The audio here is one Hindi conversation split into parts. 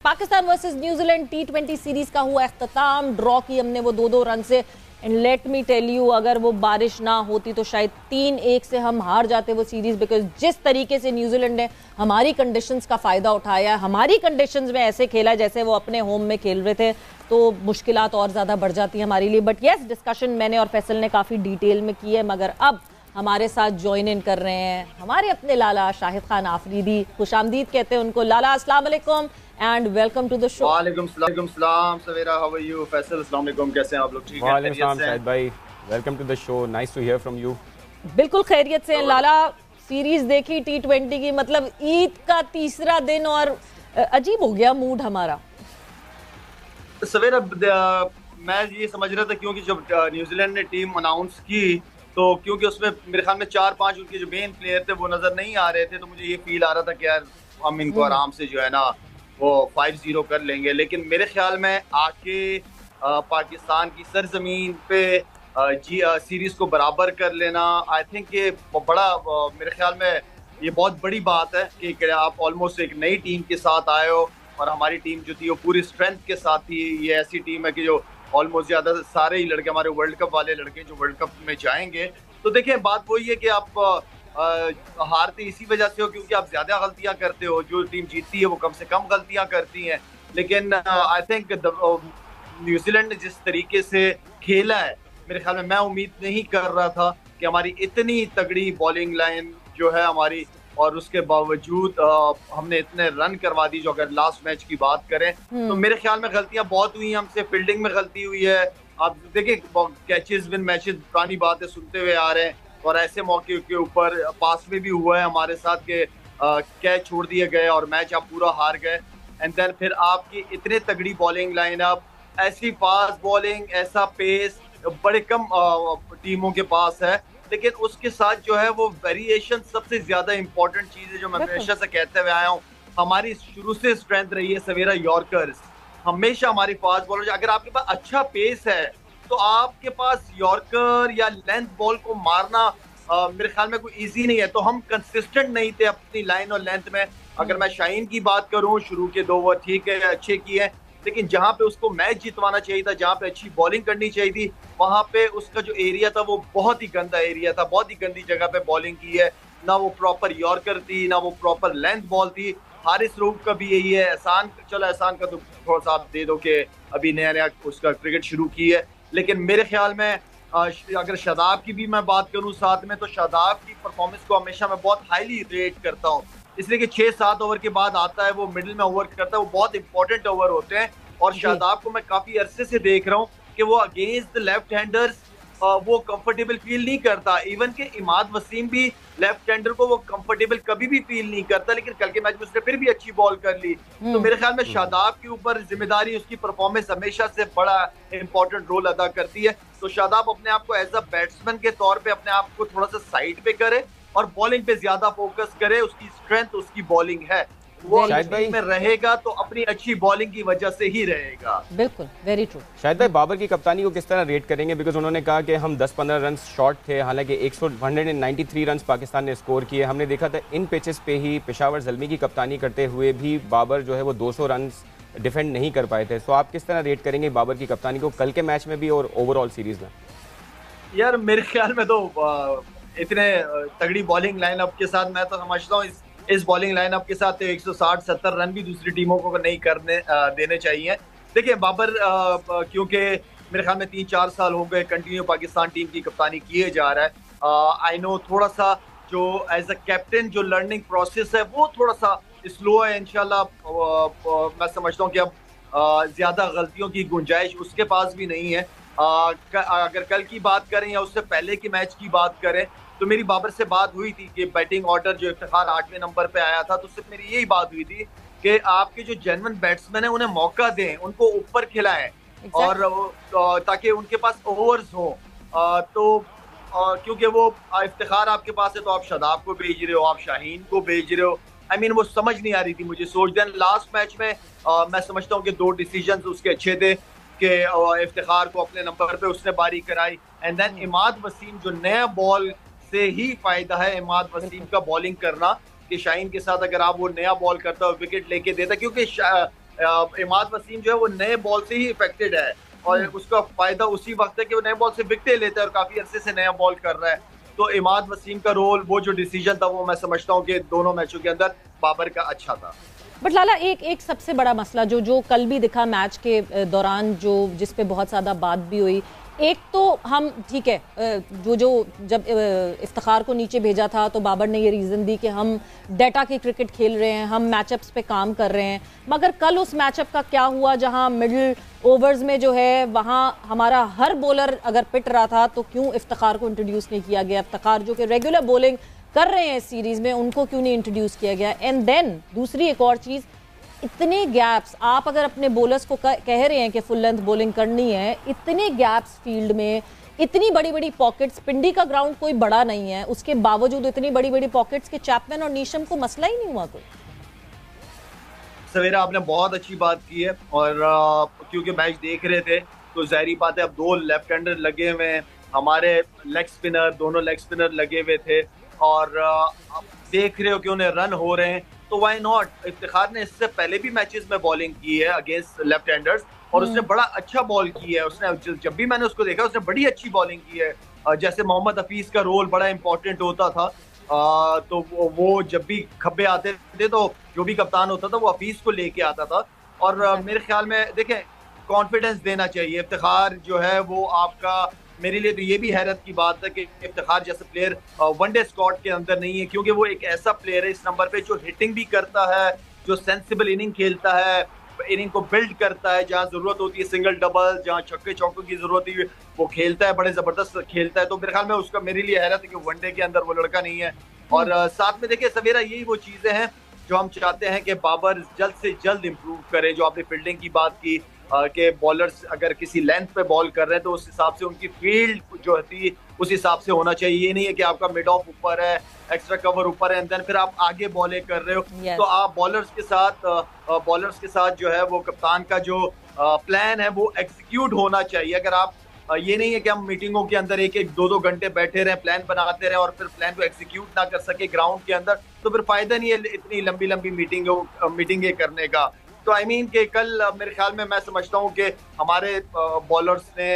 Pakistan versus New Zealand T20 series का हुआ इख्तिताम। ड्रॉ की हमने वो 2-2 रन से। And let me tell you, अगर वो बारिश ना होती तो शायद 3-1 से हम हार जाते वो सीरीज, बिकॉज जिस तरीके से न्यूजीलैंड ने हमारी कंडीशंस का फायदा उठाया, हमारी कंडीशंस में ऐसे खेला जैसे वो अपने होम में खेल रहे थे, तो मुश्किलात और ज्यादा बढ़ जाती है हमारे लिए। बट यस, डिस्कशन मैंने और फैसल ने काफी डिटेल में की है, मगर अब हमारे साथ ज्वाइन इन कर रहे हैं हमारे अपने लाला शाहिद खान आफरीदी। खुशामदीद कहते हैं उनको। लाला, अस्सलाम वालेकुम and welcome to the show. वालेकुम सलाम Savera, how are you? Faisal, अस्सलाम वालेकुम, कैसे हैं आप लोग? ठीक है, वालेकुम सलाम शाहिद भाई, welcome to the show, nice to hear from you. बिल्कुल खैरियत से हैं लाला। सीरीज देखी T20 की, मतलब ईद का तीसरा दिन और अजीब हो गया मूड हमारा। सवेरा मैं ये समझ रहा था क्योंकि जब न्यूजीलैंड ने टीम अनाउंस की तो क्योंकि उसमें मेरे ख्याल में 4-5 उनके जो मेन प्लेयर थे वो नजर नहीं आ रहे थे, तो मुझे ये फील आ रहा था कि यार हम इनको आराम से जो है ना वो 5-0 कर लेंगे। लेकिन मेरे ख्याल में आके पाकिस्तान की सरजमीन पे सीरीज को बराबर कर लेना, आई थिंक ये बड़ा मेरे ख्याल में ये बहुत बड़ी बात है कि आप ऑलमोस्ट एक नई टीम के साथ आए हो और हमारी टीम जो थी वो पूरी स्ट्रेंथ के साथ थी। ये ऐसी टीम है कि जो ऑलमोस्ट ज्यादा सारे ही लड़के हमारे वर्ल्ड कप वाले लड़के जो वर्ल्ड कप में जाएंगे। तो देखिए, बात वही है कि आप हारते इसी वजह से हो क्योंकि आप ज्यादा गलतियां करते हो, जो टीम जीतती है वो कम से कम गलतियां करती हैं। लेकिन आई थिंक न्यूजीलैंड ने जिस तरीके से खेला है, मेरे ख्याल में मैं उम्मीद नहीं कर रहा था कि हमारी इतनी तगड़ी बॉलिंग लाइन जो है हमारी, और उसके बावजूद हमने इतने रन करवा दी। जो अगर लास्ट मैच की बात करें तो मेरे ख्याल में गलतियां बहुत हुई, हमसे फील्डिंग में गलती हुई है। आप देखिए, कैचेस विन मैचेस पुरानी बातें सुनते हुए आ रहे हैं, और ऐसे मौके के ऊपर पास में भी हुआ है हमारे साथ के कैच छोड़ दिए गए और मैच आप पूरा हार गए। एंड देन फिर आपकी इतने तगड़ी बॉलिंग लाइनअप, ऐसी फास्ट बॉलिंग, ऐसा पेस बड़े कम टीमों के पास है। लेकिन उसके साथ जो है वो वेरिएशन सबसे ज्यादा इंपॉर्टेंट चीज है, जो मैं हमेशा से कहते हुए आया हूँ। हमारी शुरू से स्ट्रेंथ रही है सवेरा यॉर्कर्स, हमेशा हमारी फास्ट बॉलर। अगर आपके पास अच्छा पेस है तो आपके पास यॉर्कर या लेंथ बॉल को मारना मेरे ख्याल में कोई इजी नहीं है। तो हम कंसिस्टेंट नहीं थे अपनी लाइन और लेंथ में। अगर मैं शाहीन की बात करूं, शुरू के 2 ओवर ठीक है, अच्छे किए, लेकिन जहां पे उसको मैच जितवाना चाहिए था, जहां पे अच्छी बॉलिंग करनी चाहिए थी, वहां पे उसका जो एरिया था वो बहुत ही गंदा एरिया था, बहुत ही गंदी जगह पे बॉलिंग की है। ना वो प्रॉपर यॉर्कर थी, ना वो प्रॉपर लेंथ बॉल थी। हारिस रऊफ का भी यही है। एहसान, चलो एहसान का तो थोड़ा सा आप दे दो कि अभी नया नया उसका क्रिकेट शुरू की है, लेकिन मेरे ख्याल में अगर शादाब की भी मैं बात करूं साथ में, तो शादाब की परफॉर्मेंस को हमेशा मैं बहुत हाईली रेट करता हूं, इसलिए कि 6-7 ओवर के बाद आता है वो, मिडिल में ओवर करता है, वो बहुत इंपॉर्टेंट ओवर होते हैं। और शादाब को मैं काफी अरसे से देख रहा हूँ कि वो अगेंस्ट द लेफ्ट हैंडर्स वो कंफर्टेबल फील नहीं करता। इवन के इमाद वसीम भी लेफ्ट हैंडर को वो कंफर्टेबल कभी भी फील नहीं करता, लेकिन कल के मैच में उसने फिर भी अच्छी बॉल कर ली। तो मेरे ख्याल में शादाब के ऊपर जिम्मेदारी, उसकी परफॉर्मेंस हमेशा से बड़ा इंपॉर्टेंट रोल अदा करती है। तो शादाब अपने आप को एज अ बैट्समैन के तौर पे अपने आप को थोड़ा सा साइड पे करे और बॉलिंग पे ज्यादा फोकस करे। उसकी स्ट्रेंथ उसकी बॉलिंग है, वो टीम में रहेगा तो अपनी अच्छी बॉलिंग की वजह से ही रहेगा। बिल्कुल, वेरी ट्रू। शाहिद भाई, बाबर की कप्तानी को किस तरह रेट करेंगे? बिकॉज उन्होंने कहा कि हम 10-15 रन शॉर्ट थे, हालांकि 193 रन पाकिस्तान ने स्कोर किए। हमने देखा था इन पिचेस पे ही पेशावर ज़ल्मी की कप्तानी करते हुए भी बाबर जो है वो 200 रन डिफेंड नहीं कर पाए थे। सो आप किस तरह रेट करेंगे बाबर की कप्तानी को कल के मैच में भी और ओवरऑल सीरीज में? यार मेरे ख्याल में तो इतने तगड़ी बॉलिंग लाइनअप के साथ मैं तो समझता हूँ इस बॉलिंग लाइनअप के साथ 160-170 रन भी दूसरी टीमों को नहीं करने देने चाहिए। देखिए, बाबर क्योंकि मेरे ख्याल में 3-4 साल हो गए कंटिन्यू पाकिस्तान टीम की कप्तानी किए जा रहा है। आई नो थोड़ा सा जो एज अ कैप्टन जो लर्निंग प्रोसेस है वो थोड़ा सा स्लो है। इंशाल्लाह मैं समझता हूँ कि अब ज्यादा गलतियों की गुंजाइश उसके पास भी नहीं है। अगर कल की बात करें या उससे पहले की मैच की बात करें, तो मेरी बाबर से बात हुई थी कि बैटिंग ऑर्डर जो इफ्तिखार 8वें नंबर पे आया था, तो उससे मेरी यही बात हुई थी कि आपके जो जेन्युइन बैट्समैन है उन्हें मौका दें, उनको ऊपर खिलाएं और ताकि उनके पास ओवर्स हो। तो क्योंकि वो इफ्तिखार आपके पास है तो आप शादाब को भेज रहे हो, आप शाहीन को भेज रहे हो। आई मीन वो समझ नहीं आ रही थी मुझे सोच। देन लास्ट मैच में मैं समझता हूँ कि 2 डिसीजन उसके अच्छे थे कि इफ्तिखार को अपने नंबर पे उसने बारी कराई। एंड देन इमाद वसीम, जो नया बॉल से ही फायदा है इमाद वसीम का बॉलिंग करना, कि शाहीन के साथ अगर आप वो नया बॉल करता हो विकेट लेके देता, क्योंकि इमाद वसीम जो है वो नए बॉल से ही इफेक्टेड है और उसका फायदा उसी वक्त है कि वो नए बॉल से विकेटें लेता है और काफी अरसे से नया बॉल कर रहा है। तो इमाद वसीम का रोल, वो जो डिसीजन था, वो मैं समझता हूँ कि दोनों मैचों के अंदर बाबर का अच्छा था। बट लाला, एक सबसे बड़ा मसला जो कल भी दिखा मैच के दौरान, जिस पे बहुत ज़्यादा बात भी हुई, एक तो हम ठीक है जो जब इफ्तिखार को नीचे भेजा था तो बाबर ने ये रीज़न दी कि हम डेटा की क्रिकेट खेल रहे हैं, हम मैचअप्स पे काम कर रहे हैं। मगर कल उस मैचअप का क्या हुआ जहां मिडिल ओवर्स में जो है वहां हमारा हर बॉलर अगर पिट रहा था तो क्यों इफ्तिखार को इंट्रोड्यूस नहीं किया गया? इफ्तिखार जो कि रेगुलर बॉलिंग कर रहे हैं इस सीरीज में, उनको क्यों नहीं इंट्रोड्यूस किया गया? एंड देन दूसरी एक और चीज़, इतने गैप्स, आप अगर अपने बॉलर्स को कह रहे हैं कि फुल लेंथ बॉलिंग करनी है, इतने गैप्स फील्ड में, इतनी बड़ी बड़ी पॉकेट्स, पिंडी का ग्राउंड कोई बड़ा नहीं है, उसके बावजूद इतनी बड़ी बड़ी पॉकेट्स के चैपमैन और नीशम को मसला ही नहीं हुआ कोई। सवेरा आपने बहुत अच्छी बात की है और क्योंकि मैच देख रहे थे तो जाहिर बात है अब दो लेफ्ट हैंडर लगे हुए हैं, हमारे लेग स्पिनर, दोनों लेग स्पिनर लगे हुए थे और आप देख रहे हो कि उन्हें रन हो रहे हैं, तो व्हाई नॉट। इफ्तिखार ने इससे पहले भी मैचेस में बॉलिंग की है अगेंस्ट लेफ्ट हैंडर्स और उसने बड़ा अच्छा बॉल की है। उसने जब भी मैंने उसको देखा उसने बड़ी अच्छी बॉलिंग की है। जैसे मोहम्मद हफीज का रोल बड़ा इंपॉर्टेंट होता था, तो वो जब भी खब्बे आते थे तो जो भी कप्तान होता था वो हफीज को लेके आता था। और मेरे ख्याल में देखें, कॉन्फिडेंस देना चाहिए। इफ्तिखार जो है वो आपका, मेरे लिए तो ये भी हैरत की बात है कि इफ्तिखार जैसे प्लेयर वनडे स्क्वाड के अंदर नहीं है, क्योंकि वो एक ऐसा प्लेयर है इस नंबर पे जो हिटिंग भी करता है, जो सेंसिबल इनिंग खेलता है, इनिंग को बिल्ड करता है, जहां जरूरत होती है सिंगल डबल, जहां छक्के चौकों की जरूरत है वो खेलता है, बड़े जबरदस्त खेलता है। तो मेरे ख्याल में उसका, मेरे लिए हैरत है कि वनडे के अंदर वो लड़का नहीं है। और साथ में देखिए सवेरा, यही वो चीजें हैं जो हम चाहते हैं कि बाबर जल्द से जल्द इम्प्रूव करे। जो आपने फील्डिंग की बात की कि बॉलर्स अगर किसी लेंथ पे बॉल कर रहे हैं तो उस हिसाब से उनकी फील्ड जो होती है उस हिसाब से होना चाहिए। ये नहीं है कि आपका मिड ऑफ ऊपर है, एक्स्ट्रा कवर ऊपर है, एंड देन फिर आप आगे बॉलिंग कर रहे हो। तो आप बॉलर्स के साथ जो है वो कप्तान का जो प्लान है वो एग्जीक्यूट होना चाहिए। अगर आप ये नहीं है कि हम मीटिंगों के अंदर एक एक दो घंटे बैठे रहे, प्लान बनाते रहे और फिर प्लान को एग्जीक्यूट ना कर सके ग्राउंड के अंदर, तो फिर फायदा नहीं है इतनी लंबी लंबी मीटिंगें करने का। तो आई मीन कि कल मेरे ख्याल में, मैं समझता हूँ कि हमारे बॉलर्स ने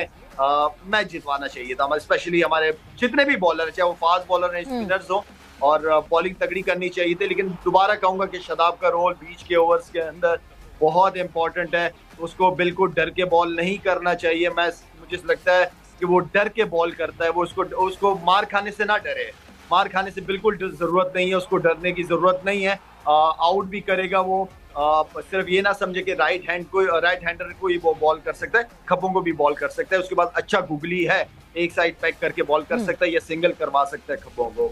मैच जितवाना चाहिए था। स्पेशली हमारे जितने भी बॉलर, चाहे वो फास्ट बॉलर हैं, स्पिनर्स हो, और बॉलिंग तगड़ी करनी चाहिए थी। लेकिन दोबारा कहूंगा कि शादाब का रोल बीच के ओवर्स के अंदर बहुत इंपॉर्टेंट है। उसको बिल्कुल डर के बॉल नहीं करना चाहिए। मुझे लगता है कि वो डर के बॉल करता है, वो उसको मार खाने से ना डरे। मार खाने से बिल्कुल जरूरत नहीं है, उसको डरने की जरूरत नहीं है। आउट भी करेगा वो, सिर्फ ये ना समझे कि राइट हैंडर को ही वो बॉल कर सकता है, खब्बों को भी बॉल कर सकता है। उसके बाद अच्छा गुगली है, एक साइड पैक करके बॉल कर सकता है या सिंगल करवा सकता है खब्बों को।